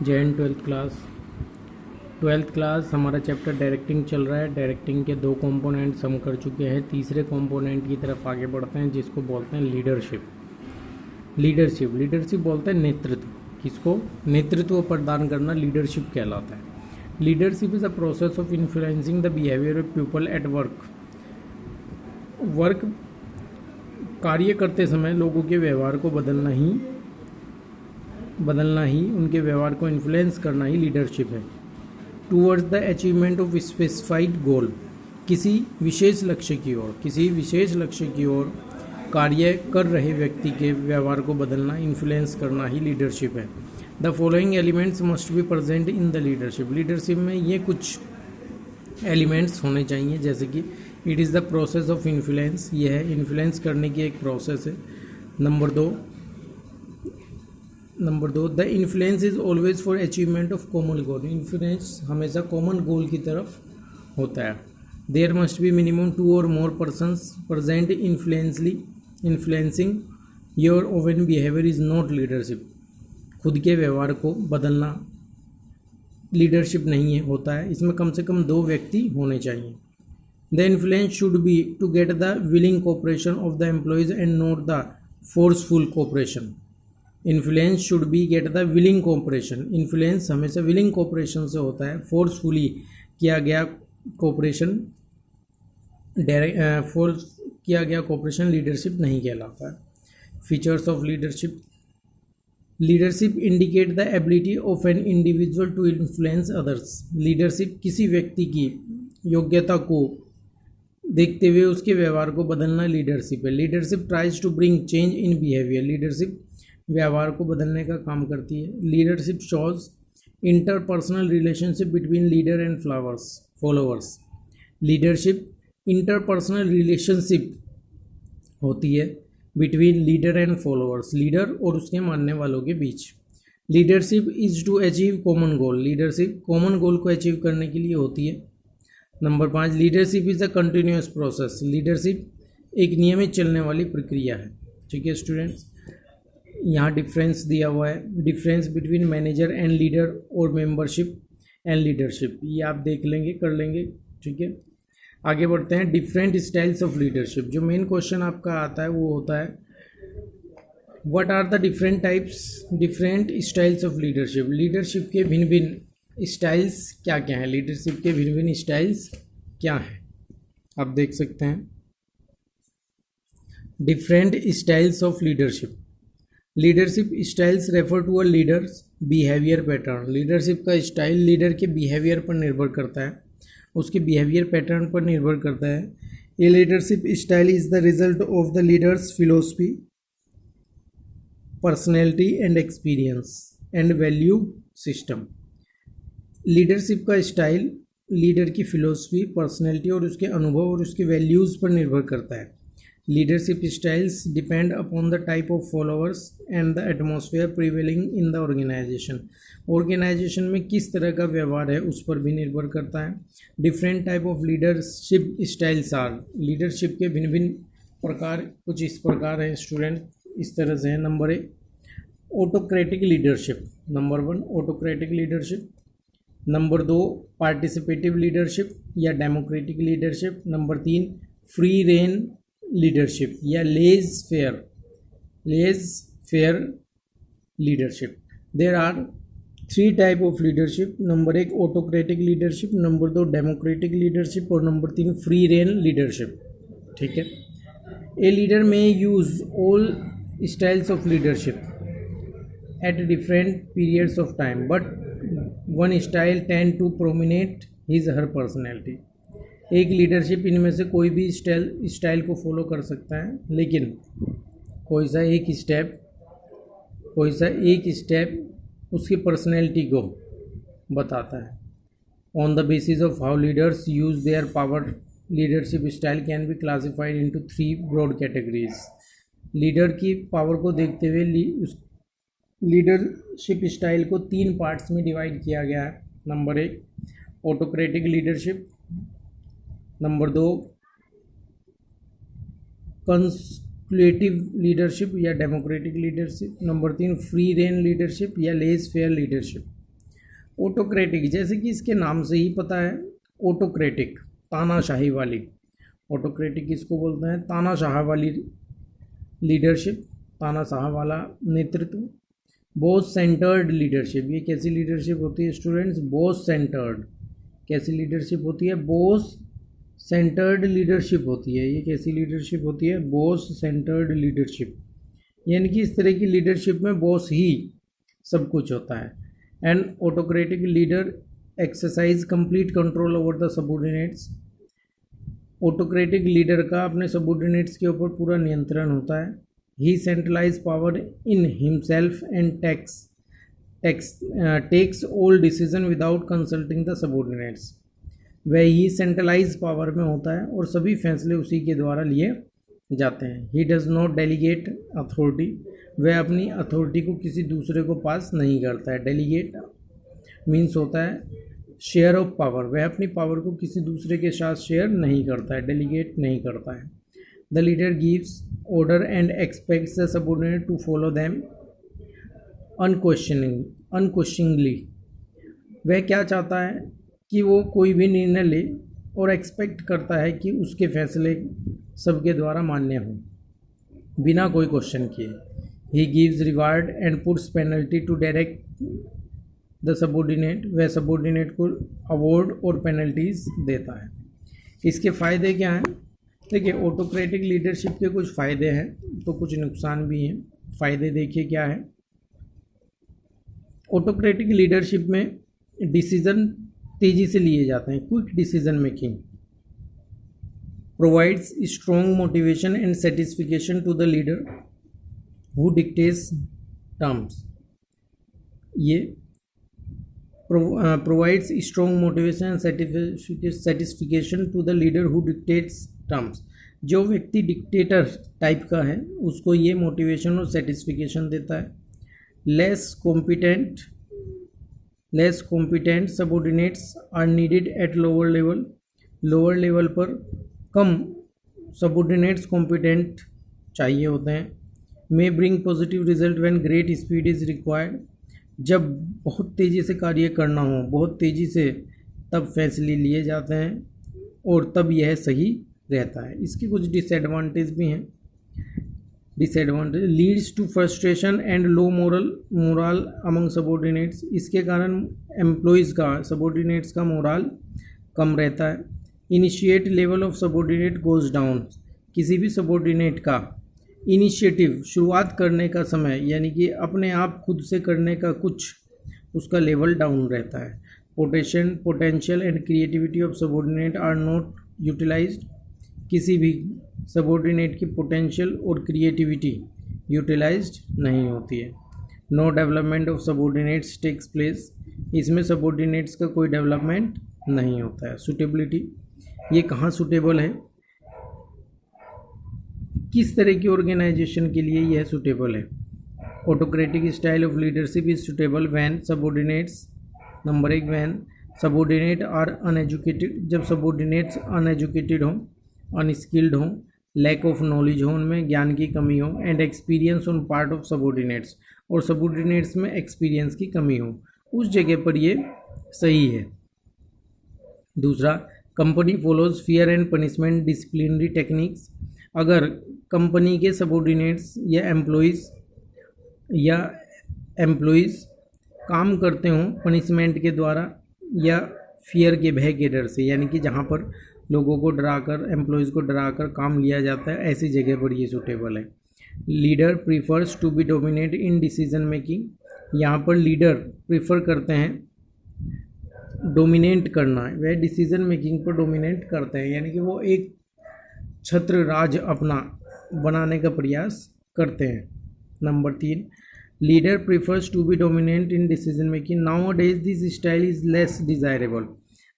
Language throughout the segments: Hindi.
जय हिंद। ट्वेल्थ क्लास हमारा चैप्टर डायरेक्टिंग चल रहा है। डायरेक्टिंग के 2 कंपोनेंट्स हम कर चुके हैं। तीसरे कंपोनेंट की तरफ आगे बढ़ते हैं जिसको बोलते हैं लीडरशिप। लीडरशिप बोलते हैं नेतृत्व। किसको? नेतृत्व प्रदान करना लीडरशिप कहलाता है। Leadership is a process of influencing the behaviour of people at work कार्य करते समय लोगों के व्यवहार को बदलना ही उनके व्यवहार को इन्फ्लुएंस करना ही लीडरशिप है। Towards the achievement of specified goal, किसी विशेष लक्ष्य की ओर कार्य कर रहे व्यक्ति के व्यवहार को बदलना, इन्फ्लुएंस करना ही लीडरशिप है। The following elements must be present in the leadership में ये कुछ एलिमेंट्स होने चाहिए, जैसे कि it is the process of influence, ये है इन्फ्लुएंस करने की एक प्रोसेस है। नंबर दो the influence is always for achievement of common goal, influence हमेशा कॉमन गोल की तरफ होता है। देयर मस्ट बी मिनिमम 2 और more persons present influencing your own behaviour is not leadership. खुद के व्यवहार को बदलना लीडरशिप नहीं है, होता है। इसमें कम से कम 2 व्यक्ति होने चाहिए। The influence should be to get the willing cooperation of the employees and not the forceful cooperation. Influence should be get the willing cooperation, influence हमेशा विलिंग कोऑपरेशन से होता है। फोर्सफुली किया गया कोऑपरेशन लीडरशिप नहीं कहलाता है। Features of leadership indicate the ability of an individual to influence others. Leadership किसी व्यक्ति की योग्यता को देखते हुए उसके व्यवहार को बदलना लीडरशिप है। Leadership tries to bring change in behaviour, leadership व्यवहार को बदलने का काम करती है। Leadership shows interpersonal relationship between leader and followers. Leadership interpersonal relationship होती है between leader and followers, leader और उसके मानने वालों के बीच। Leadership is to achieve common goal, leadership common goal को अचीव करने के लिए होती है। Number 5 leadership is a continuous process, leadership एक नियमित चलने वाली प्रक्रिया है। ठीक है स्टूडेंट्स, यहाँ डिफरेंस दिया हुआ है, difference between manager and leader और मेंबरशिप एंड लीडरशिप, ये आप देख लेंगे, कर लेंगे। ठीक है, आगे बढ़ते हैं। डिफरेंट स्टाइल्स ऑफ लीडरशिप, जो मेन क्वेश्चन आपका आता है वो होता है what are the different styles of leadership. लीडरशिप के भिन्न भिन्न स्टाइल्स क्या क्या हैं, लीडरशिप के भिन्न भिन्न स्टाइल्स क्या हैं, आप देख सकते हैं। Different styles of leadership styles refer to a leader's behaviour pattern. Leadership का स्टाइल लीडर के बिहेवियर पर निर्भर करता है, उसके बिहेवियर पैटर्न पर निर्भर करता है। A leadership style is the result of the leaders philosophy, personality and experience and value system. Leadership का स्टाइल लीडर की फिलोसफी, पर्सनैलिटी और उसके अनुभव और उसके वैल्यूज़ पर निर्भर करता है। Leadership styles depend upon the type of followers and the atmosphere prevailing in the organization में किस तरह का व्यवहार है उस पर भी निर्भर करता है। Different type of leadership styles are, leadership के भिन्न भिन्न प्रकार कुछ इस प्रकार हैं स्टूडेंट, इस तरह से है। Number 1 autocratic leadership, number 1 autocratic leadership. Number 2 participative leadership या democratic leadership. Number 3 free rein leadership या laissez faire leadership. There are 3 type of leadership. Number 1 autocratic leadership, number 2 democratic leadership और नंबर 3 फ्री रेन लीडरशिप। ठीक है, a leader may use all styles of leadership at different periods of time but one style tend to predominate his her personality. एक लीडरशिप इनमें से कोई भी स्टाइल को फॉलो कर सकता है, लेकिन कोई सा एक स्टेप उसकी पर्सनैलिटी को बताता है। On the basis of how leaders use their power, leadership style can be classified into 3 broad categories. Leader की पावर को देखते हुए लीडरशिप स्टाइल को 3 पार्ट्स में डिवाइड किया गया है। Number 1 autocratic leadership, number 2 consecutive leadership या democratic leadership, number 3 free rein leadership या लेज फेयर लीडरशिप। ऑटोक्रेटिक, जैसे कि इसके नाम से ही पता है, ऑटोक्रेटिक तानाशाही वाली, ऑटोक्रेटिक किसको बोलते हैं, तानाशाह वाली लीडरशिप, तानाशाह वाला नेतृत्व। बॉस सेंटर्ड लीडरशिप, ये कैसी लीडरशिप होती है स्टूडेंट्स, बॉस सेंटर्ड, कैसी लीडरशिप होती है, बॉस सेंटर्ड लीडरशिप होती है। ये कैसी लीडरशिप होती है, बॉस सेंटर्ड लीडरशिप, यानी कि इस तरह की लीडरशिप में बॉस ही सब कुछ होता है। And autocratic leader exercise complete control over the subordinates, autocratic leader का अपने सबऑर्डिनेट्स के ऊपर पूरा नियंत्रण होता है। He centralise power in himself and takes all decision without consulting the subordinates, वह ही सेंट्रलाइज पावर में होता है और सभी फैसले उसी के द्वारा लिए जाते हैं। He does not delegate authority, वह अपनी अथॉरिटी को किसी दूसरे को पास नहीं करता है। डेलीगेट मीन्स होता है शेयर ऑफ पावर, वह अपनी पावर को किसी दूसरे के साथ शेयर नहीं करता है, डेलीगेट नहीं करता है। The leader gives order and expects the subordinate to follow them unquestioningly, वह क्या चाहता है कि वो कोई भी निर्णय ले और एक्सपेक्ट करता है कि उसके फैसले सबके द्वारा मान्य हों बिना कोई क्वेश्चन किए। He gives reward and puts penalty to direct the subordinate, वह सबऑर्डिनेट को अवार्ड और पेनल्टीज देता है। इसके फ़ायदे क्या हैं, देखिए ऑटोक्रेटिक लीडरशिप के कुछ फ़ायदे हैं तो कुछ नुकसान भी हैं। फ़ायदे देखिए क्या है, ऑटोक्रेटिक लीडरशिप में डिसीज़न तेज़ी से लिए जाते हैं, quick decision making, provides strong motivation and satisfaction to the leader who dictates terms, ये provides strong motivation and satisfaction to the leader who dictates terms, जो व्यक्ति डिक्टेटर टाइप का है उसको ये मोटिवेशन और सेटिस्फिकेशन देता है। Less competent subordinates are needed at lower level पर कम सबऑर्डिनेट्स कॉम्पिटेंट चाहिए होते हैं। May bring positive result when great speed is required, जब बहुत तेज़ी से कार्य करना हो, बहुत तेज़ी से तब फैसले लिए जाते हैं और तब यह सही रहता है। इसके कुछ डिसएडवांटेज भी हैं। Disadvantage leads to frustration and low morale among subordinates, इसके कारण एम्प्लॉयज़ का, सबऑर्डिनेट्स का मोरल कम रहता है। Initiate level of subordinate goes down, किसी भी सबऑर्डिनेट का इनिशिएटिव, शुरुआत करने का समय, यानी कि अपने आप खुद से करने का कुछ उसका लेवल डाउन रहता है। Potential and creativity of subordinate are not utilized, किसी भी सबऑर्डिनेट की पोटेंशियल और क्रिएटिविटी यूटिलाइज्ड नहीं होती है। No development of subordinates takes place, इसमें सबऑर्डिनेट्स का कोई डेवलपमेंट नहीं होता है। सुटेबिलिटी, ये कहाँ सुटेबल है, किस तरह की ऑर्गेनाइजेशन के लिए यह सुटेबल है। Autocratic style of leadership is suitable when subordinates, number 1 when subordinate are uneducated, जब सबऑर्डिनेट्स अनएजुकेटेड हों, अनस्किल्ड हों, लैक ऑफ नॉलेज हो, उनमें ज्ञान की कमी हो, and experience on part of subordinates, और सबऑर्डिनेट्स में एक्सपीरियंस की कमी हो, उस जगह पर ये सही है। दूसरा, company follows fear and punishment disciplinary techniques, अगर कंपनी के सबऑर्डिनेट्स या एम्प्लॉयज़ काम करते हों पनिशमेंट के द्वारा या फियर के, भय के डर से, यानी कि जहाँ पर लोगों को डराकर, एम्प्लॉयज़ को डराकर काम लिया जाता है, ऐसी जगह पर ये सूटेबल है। Leader prefers to be dominate in decision making, यहाँ पर लीडर प्रीफर करते हैं डोमिनेट करना, वह डिसीजन मेकिंग पर डोमिनेट करते हैं, यानी कि वो एक छत्र राज अपना बनाने का प्रयास करते हैं। Number 3, leader prefers to be dominant in decision making, nowadays this style is less desirable,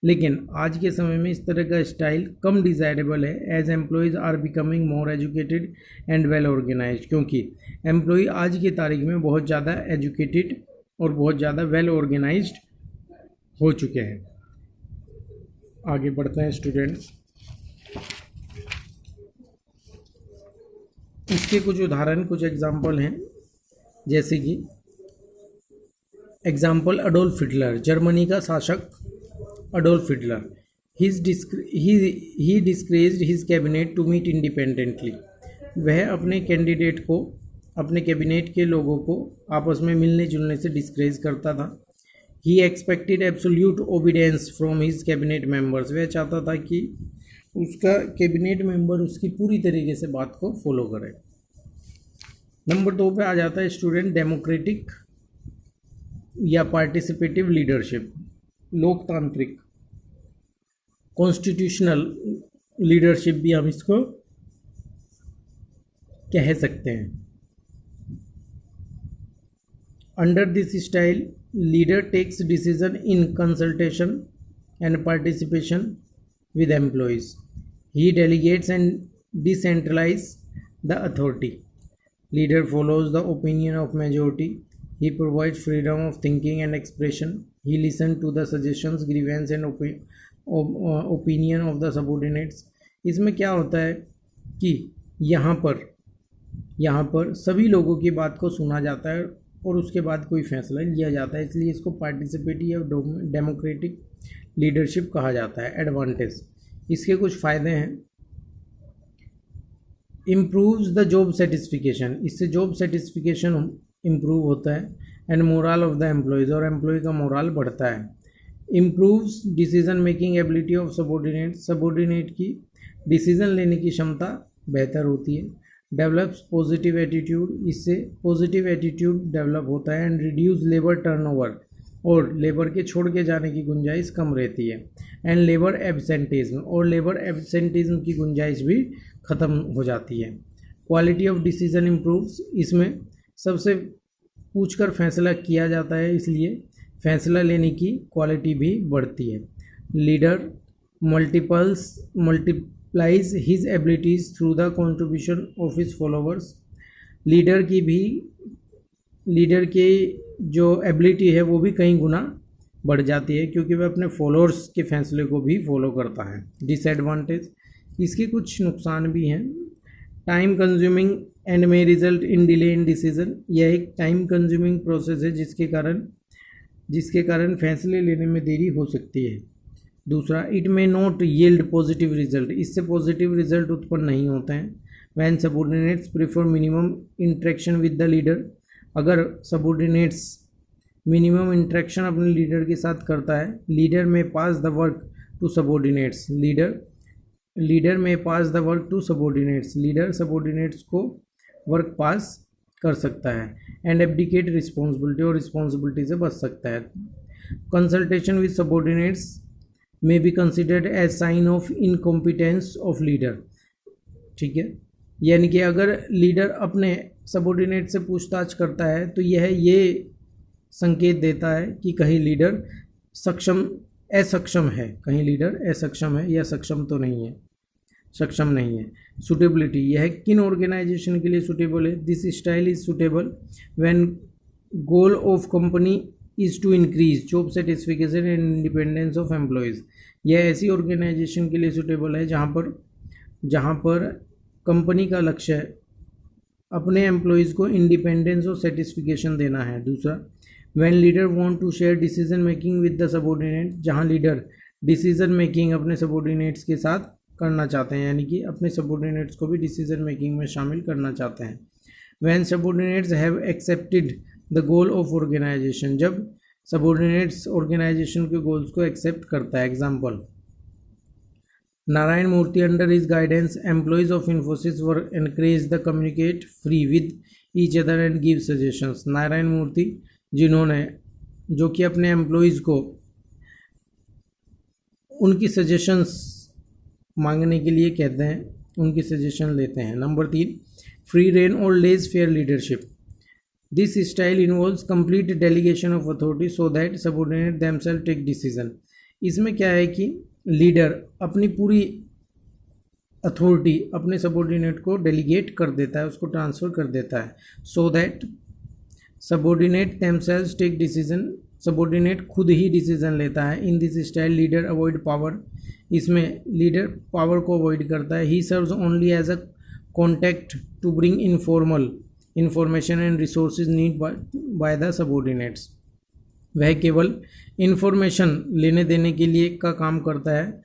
लेकिन आज के समय में इस तरह का स्टाइल कम डिज़ायरेबल है। As employees are becoming more educated and well organized, क्योंकि एम्प्लॉय आज की तारीख में बहुत ज़्यादा एजुकेटेड और बहुत ज़्यादा वेल ऑर्गेनाइज्ड हो चुके हैं। आगे बढ़ते हैं स्टूडेंट्स, इसके कुछ उदाहरण, कुछ एग्जाम्पल हैं, जैसे कि एग्जाम्पल अडोल्फ हिटलर, जर्मनी का शासक Adolf Hitler. He discouraged his cabinet to meet independently. वह अपने कैंडिडेट को, अपने कैबिनेट के लोगों को आपस में मिलने जुलने से डिस्करेज करता था। He expected absolute obedience from his cabinet members. वह चाहता था कि उसका कैबिनेट मेंबर उसकी पूरी तरीके से बात को फॉलो करे। नंबर 2 पे आ जाता है स्टूडेंट डेमोक्रेटिक या पार्टिसिपेटिव लीडरशिप, लोकतांत्रिक, कॉन्स्टिट्यूशनल लीडरशिप भी हम इसको कह सकते हैं। Under this style leader takes decision in consultation and participation with employees. He delegates and decentralizes the authority. Leader follows the opinion of majority. He provides freedom of thinking and expression. He listens to the suggestions, grievance and opinion of the subordinates. इसमें क्या होता है कि यहाँ पर सभी लोगों की बात को सुना जाता है और उसके बाद कोई फैसला लिया जाता है, इसलिए इसको पार्टिसिपेटिव या डेमोक्रेटिक लीडरशिप कहा जाता है। एडवांटेज, इसके कुछ फ़ायदे हैं। इम्प्रूव्स द जॉब सेटिस्फिकेशन, इससे जॉब सेटिस्फिकेशन इम्प्रूव होता है। And moral of the employees, और एम्प्लॉय का मोरल बढ़ता है। Improves decision making ability of subordinate, subordinate की डिसीजन लेने की क्षमता बेहतर होती है। डेवलप्स पॉजिटिव एटीट्यूड, इससे पॉजिटिव एटीट्यूड डेवलप होता है। एंड रिड्यूस लेबर टर्नओवर, और लेबर के छोड़ के जाने की गुंजाइश कम रहती है। एंड लेबर एब्सेंटिज्म, और लेबर एब्सेंटिज्म की गुंजाइश भी ख़त्म हो जाती है। क्वालिटी ऑफ डिसीजन इम्प्रूव्स, इसमें सबसे पूछकर फैसला किया जाता है, इसलिए फैसला लेने की क्वालिटी भी बढ़ती है। Leader multiplies his abilities through the contribution of his followers. Leader की जो एबिलिटी है वो भी कई गुना बढ़ जाती है, क्योंकि वह अपने फॉलोअर्स के फैसले को भी फॉलो करता है। डिसएडवांटेज, इसके कुछ नुकसान भी हैं। Time consuming and may result in delay in decision, यह एक टाइम कंज्यूमिंग प्रोसेस है जिसके कारण फैसले लेने में देरी हो सकती है। दूसरा, it may not yield positive result, इससे पॉजिटिव रिजल्ट उत्पन्न नहीं होते हैं। When subordinates prefer minimum interaction with the leader, अगर सबॉर्डिनेट्स मिनिमम इंटरेक्शन अपने लीडर के साथ करता है, leader may pass the work to subordinates, leader may pass the work to subordinates, leader subordinates को वर्क पास कर सकता है। एंड एब्डिकेट रिस्पॉन्सिबिलिटी, और रिस्पॉन्सिबिलिटी से बच सकता है। Consultation with subordinates may be considered as sign of incompetence of leader, ठीक है, यानी कि अगर लीडर अपने सबॉर्डिनेट से पूछताछ करता है तो ये संकेत देता है कि कहीं लीडर असक्षम है, कहीं लीडर असक्षम है या सक्षम नहीं है। सुटेबिलिटी, यह किन ऑर्गेनाइजेशन के लिए सुटेबल है? This style is suitable when goal of company is to increase job satisfaction and independence of employees. यह ऐसी ऑर्गेनाइजेशन के लिए सुटेबल है जहाँ पर कंपनी का लक्ष्य है अपने एम्प्लॉयज़ को इंडिपेंडेंस और सेटिस्फिकेशन देना है। दूसरा, when leader want to share decision making with the subordinate, जहाँ लीडर डिसीजन मेकिंग अपने सबॉर्डिनेट्स के साथ करना चाहते हैं, यानी कि अपने सबॉर्डिनेट्स को भी डिसीजन मेकिंग में शामिल करना चाहते हैं। When subordinates have accepted the goal of organisation, जब सबॉर्डिनेट्स ऑर्गेनाइजेशन के गोल्स को एक्सेप्ट करता है। Example, Narayana Murthy, under his guidance employees of Infosys were encourage the communicate free with each other and give suggestions. Narayana Murthy जो कि अपने एम्प्लॉयज़ को उनकी सजेशंस मांगने के लिए कहते हैं, उनकी सजेशन लेते हैं। नंबर 3, फ्री रेन और laissez faire leadership. This style involves complete delegation of authority so that subordinate themselves take decision. इसमें क्या है कि लीडर अपनी पूरी अथॉरिटी अपने सबॉर्डिनेट को डेलीगेट कर देता है, उसको ट्रांसफ़र कर देता है, so that subordinate themselves take decision, subordinate खुद ही डिसीजन लेता है। In this style leader avoid power, इसमें लीडर पावर को अवॉइड करता है। He serves only as a contact to bring informal information and resources need by the subordinates. वह केवल इन्फॉर्मेशन लेने देने के लिए का काम करता है,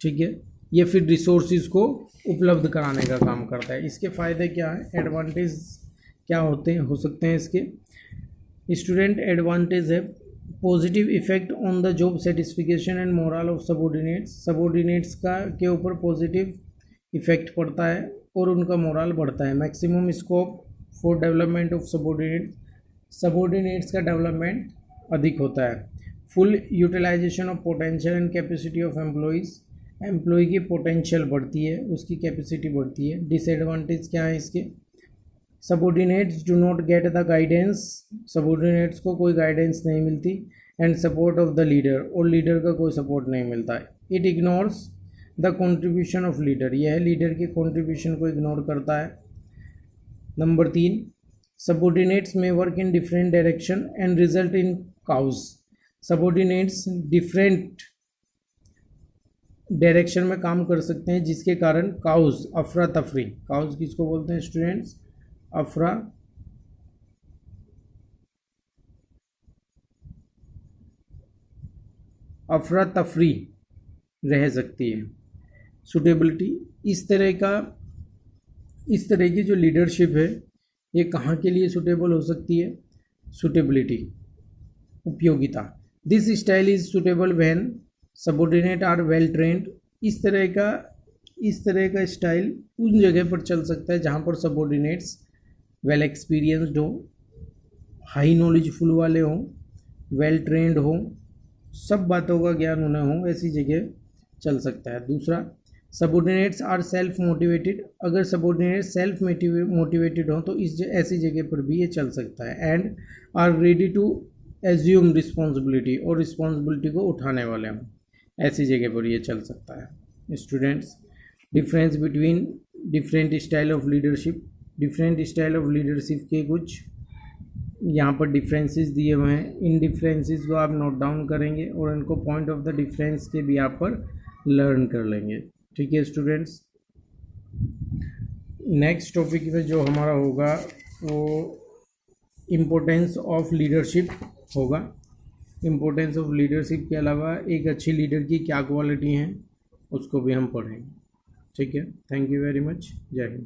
ठीक है, या फिर रिसोर्सेज को उपलब्ध कराने का काम करता है। इसके फ़ायदे क्या है, एडवांटेज क्या हो सकते हैं इसके? स्टूडेंट, एडवांटेज है positive effect on the job satisfaction and moral of subordinates का के ऊपर पॉजिटिव इफेक्ट पड़ता है और उनका मोरल बढ़ता है। Maximum scope for development of subordinates का डेवलपमेंट अधिक होता है। Full utilization of potential and capacity of employee की पोटेंशियल बढ़ती है, उसकी कैपेसिटी बढ़ती है। डिसएडवांटेज क्या है इसके? Subordinates do not get the guidance, subordinates को कोई गाइडेंस नहीं मिलती, and support of the leader, और लीडर का कोई सपोर्ट नहीं मिलता है। It ignores the contribution of leader, यह लीडर के कंट्रीब्यूशन को इग्नोर करता है। Number 3, subordinates may work in different direction and result in chaos. Subordinates different direction में काम कर सकते हैं जिसके कारण काउज, अफरा तफरी, काउज किसको बोलते हैं स्टूडेंट्स? अफरा तफरी रह सकती है। सुटेबिलिटी, इस तरह की जो लीडरशिप है ये कहाँ के लिए सुटेबल हो सकती है? सुटेबिलिटी, उपयोगिता। This style is suitable when subordinate are well trained. इस तरह का स्टाइल उन जगह पर चल सकता है जहाँ पर सबॉर्डिनेट्स वेल एक्सपीरियंस्ड हो, हाई नॉलेजफुल वाले हों, वेल ट्रेंड हो, सब बातों का ज्ञान उन्हें हो, ऐसी जगह चल सकता है। दूसरा, सबॉर्डिनेट्स आर सेल्फ मोटिवेटेड। अगर सबॉर्डिनेट सेल्फ मोटिवेटेड हो तो ऐसी जगह पर भी ये चल सकता है। And are ready to assume responsibility, और रिस्पॉन्सिबिलिटी को उठाने वाले हों, ऐसी जगह पर ये चल सकता है। Students, difference between different style of leadership, different style of leadership के कुछ यहाँ पर डिफरेंसेस दिए हुए हैं। इन डिफरेंसेस को आप नोट डाउन करेंगे और इनको पॉइंट ऑफ द डिफरेंस के भी यहाँ पर लर्न कर लेंगे, ठीक है स्टूडेंट्स। नेक्स्ट टॉपिक में जो हमारा होगा वो इम्पोर्टेंस ऑफ लीडरशिप होगा। इम्पोर्टेंस ऑफ लीडरशिप के अलावा एक अच्छी लीडर की क्या क्वालिटी हैं उसको भी हम पढ़ेंगे, ठीक है। थैंक यू वेरी मच, जय हिंद।